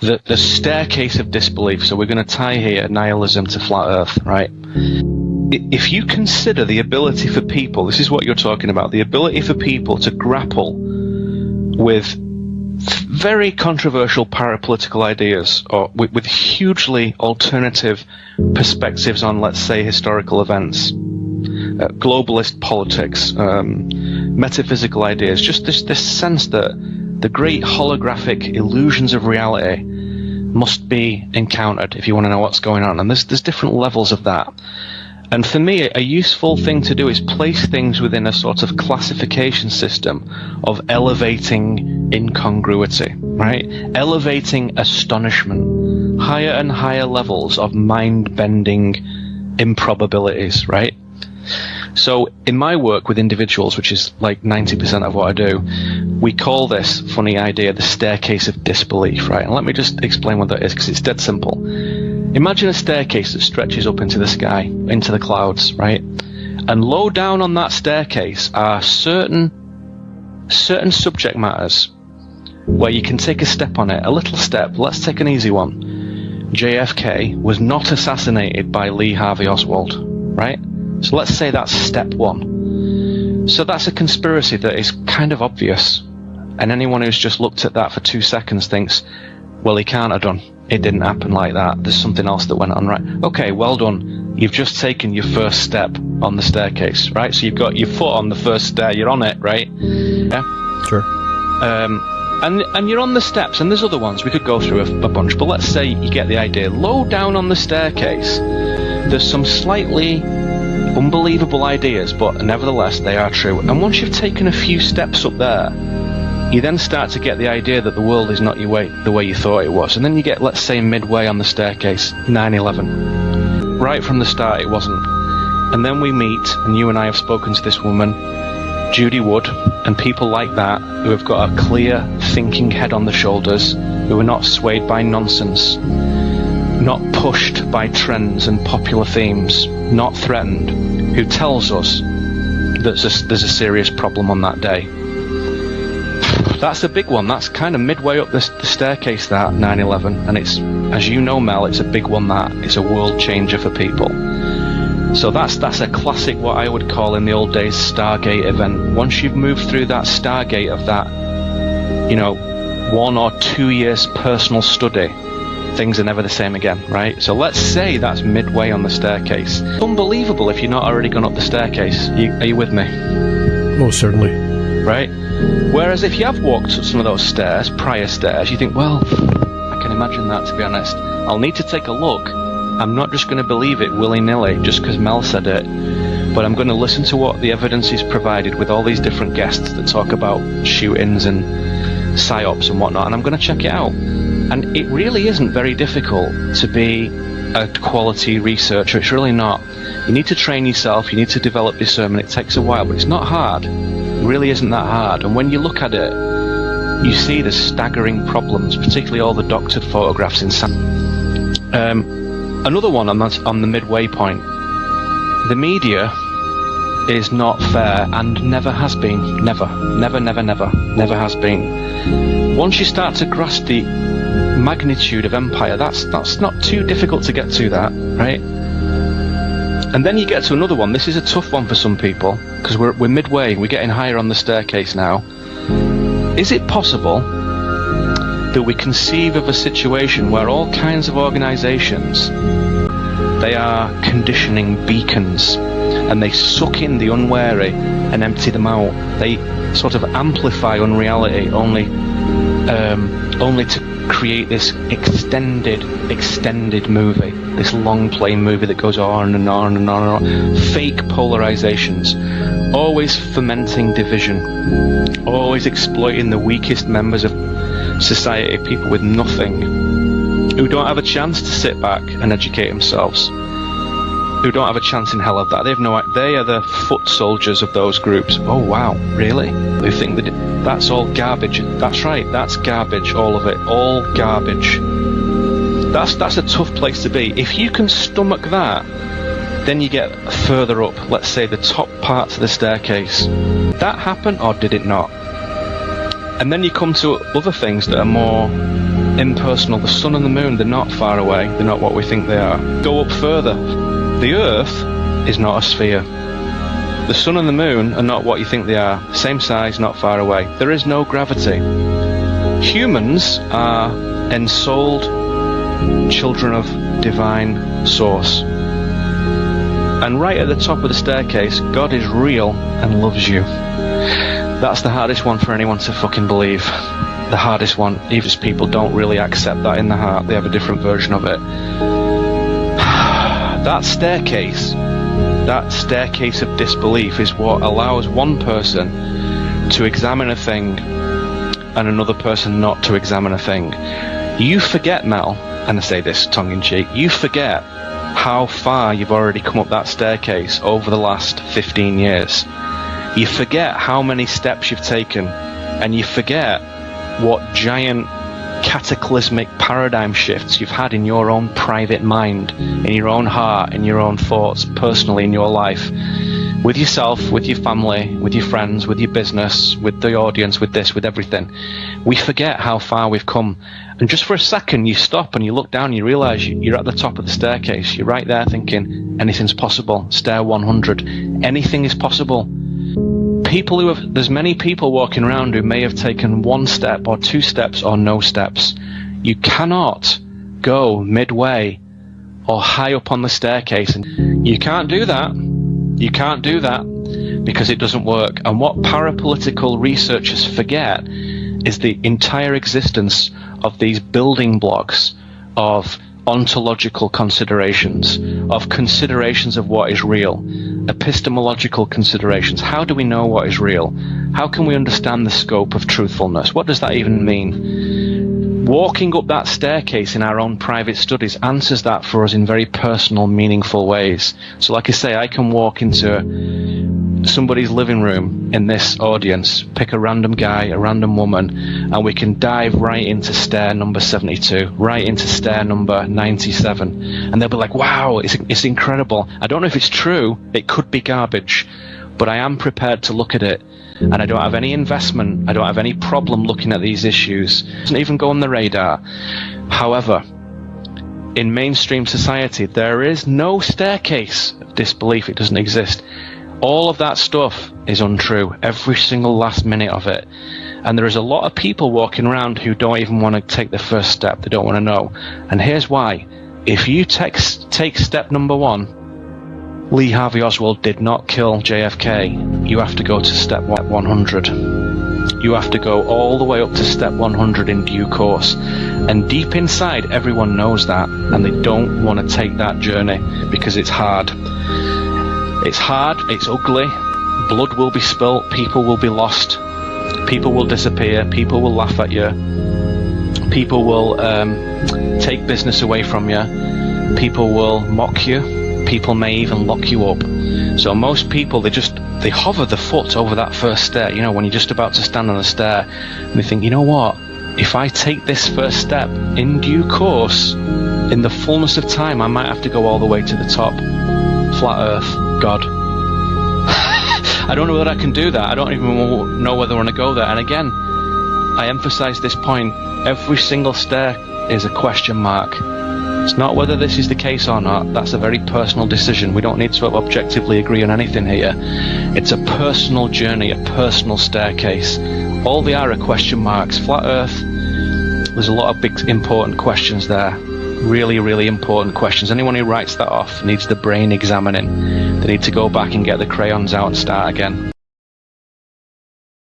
the staircase of disbelief. So we're going to tie here nihilism to flat Earth, right? If you consider the ability for people, this is what you're talking about, the ability for people to grapple with very controversial parapolitical ideas, or with hugely alternative perspectives on, let's say, historical events, globalist politics, metaphysical ideas, just this sense that the great holographic illusions of reality must be encountered if you want to know what's going on. And there's different levels of that. And for me, a useful thing to do is place things within a sort of classification system of elevating incongruity, right? Elevating astonishment, higher and higher levels of mind-bending improbabilities, right? So in my work with individuals, which is like 90% of what I do, we call this funny idea the staircase of disbelief, right? And let me just explain what that is, because it's dead simple. Imagine a staircase that stretches up into the sky, into the clouds, right? And low down on that staircase are certain subject matters where you can take a step on it, a little step. Let's take an easy one. JFK was not assassinated by Lee Harvey Oswald, right? So let's say that's step one. So that's a conspiracy that is kind of obvious. And anyone who's just looked at that for 2 seconds thinks, well, he can't have done. It didn't happen like that. There's something else that went on, right? Okay, well done. You've just taken your first step on the staircase, right? So you've got your foot on the first stair. You're on it, right? Yeah? Sure. And you're on the steps, and there's other ones. We could go through a bunch, but let's say you get the idea. Low down on the staircase, there's some slightly unbelievable ideas, but nevertheless, they are true. And once you've taken a few steps up there, you then start to get the idea that the world is not the way you thought it was. And then you get, let's say, midway on the staircase, 9/11. Right from the start, it wasn't. And then we meet, and you and I have spoken to this woman, Judy Wood, and people like that, who have got a clear thinking head on the shoulders, who are not swayed by nonsense, not pushed by trends and popular themes, not threatened, who tells us that there's a serious problem on that day. That's a big one. That's kind of midway up the staircase, that 9/11, and it's, as you know, Mel, it's a big one. That it's a world changer for people. So that's a classic, what I would call in the old days, Stargate event. Once you've moved through that Stargate of that, 1 or 2 years personal study, things are never the same again, right? So let's say that's midway on the staircase. Unbelievable if you're not already gone up the staircase. Are you with me? Most certainly. Right? Whereas if you have walked up some of those stairs, prior stairs, you think, well, I can imagine that, to be honest. I'll need to take a look. I'm not just going to believe it willy-nilly just because Mel said it, but I'm going to listen to what the evidence is provided with all these different guests that talk about shootings and psyops and whatnot, and I'm going to check it out. And it really isn't very difficult to be a quality researcher. It's really not. You need to train yourself, you need to develop discernment. It takes a while, but it's not hard. It really isn't that hard. And when you look at it, you see the staggering problems, particularly all the doctored photographs in another one on the midway point. The media is not fair and never has been. Never has been. Once you start to grasp the magnitude of empire, that's not too difficult to get to, that, right? And then you get to another one. This is a tough one for some people, because we're midway, we're getting higher on the staircase now. Is it possible that we conceive of a situation where all kinds of organizations, they are conditioning beacons, and they suck in the unwary and empty them out? They sort of amplify unreality only to create this extended movie, this long play movie that goes on and on and on and on. Fake polarizations, always fomenting division, always exploiting the weakest members of society, people with nothing, who don't have a chance to sit back and educate themselves, who don't have a chance in hell of that. They are the foot soldiers of those groups. Oh wow, really? They think that that's all garbage. That's right, that's garbage, all of it, all garbage. That's a tough place to be. If you can stomach that, then you get further up, let's say the top parts of the staircase. Did that happen or did it not? And then you come to other things that are more impersonal. The sun and the moon, they're not far away. They're not what we think they are. Go up further. The Earth is not a sphere. The sun and the moon are not what you think they are. Same size, not far away. There is no gravity. Humans are ensouled children of divine source. And right at the top of the staircase, God is real and loves you. That's the hardest one for anyone to fucking believe. The hardest one. Even people don't really accept that in the heart. They have a different version of it. That staircase of disbelief is what allows one person to examine a thing and another person not to examine a thing. You forget, Mel, and I say this tongue-in-cheek, you forget how far you've already come up that staircase over the last 15 years. You forget how many steps you've taken, and you forget what giant cataclysmic paradigm shifts you've had in your own private mind, in your own heart, in your own thoughts, personally in your life, with yourself, with your family, with your friends, with your business, with the audience, with this, with everything. We forget how far we've come. And just for a second, you stop and you look down and you realize you're at the top of the staircase. You're right there thinking, anything's possible. Stair 100. Anything is possible. There's many people walking around who may have taken one step or two steps or no steps. You cannot go midway or high up on the staircase. And you can't do that. You can't do that because it doesn't work. And what parapolitical researchers forget is the entire existence of these building blocks of ontological considerations, of considerations of what is real, epistemological considerations. How do we know what is real? How can we understand the scope of truthfulness? What does that even mean? Walking up that staircase in our own private studies answers that for us in very personal, meaningful ways. So like I say, I can walk into somebody's living room in this audience, pick a random guy, a random woman, and we can dive right into stair number 72, right into stair number 97, and they'll be like, wow, it's incredible. I don't know if it's true, it could be garbage, but I am prepared to look at it, and I don't have any investment, I don't have any problem looking at these issues. It doesn't even go on the radar. However, in mainstream society, there is no staircase of disbelief. It doesn't exist. All of that stuff is untrue, every single last minute of it. And there is a lot of people walking around who don't even want to take the first step. They don't want to know. And here's why. If you take step number 1, Lee Harvey Oswald did not kill JFK. You have to go to step 100. You have to go all the way up to step 100 in due course. And deep inside, everyone knows that. And they don't want to take that journey because it's hard. It's hard, it's ugly, blood will be spilt, people will be lost, people will disappear, people will laugh at you, people will take business away from you, people will mock you, people may even lock you up. So most people, they hover the foot over that first stair, you know, when you're just about to stand on the stair, and they think, you know what, if I take this first step in due course, in the fullness of time, I might have to go all the way to the top. Flat Earth, God. I don't know whether I can do that. I don't even know whether I want to go there. And again, I emphasize this point. Every single stair is a question mark. It's not whether this is the case or not. That's a very personal decision. We don't need to objectively agree on anything here. It's a personal journey, a personal staircase. All they are question marks. Flat Earth, there's a lot of big, important questions there. Really, really important questions. Anyone who writes that off needs the brain examining. They need to go back and get the crayons out and start again.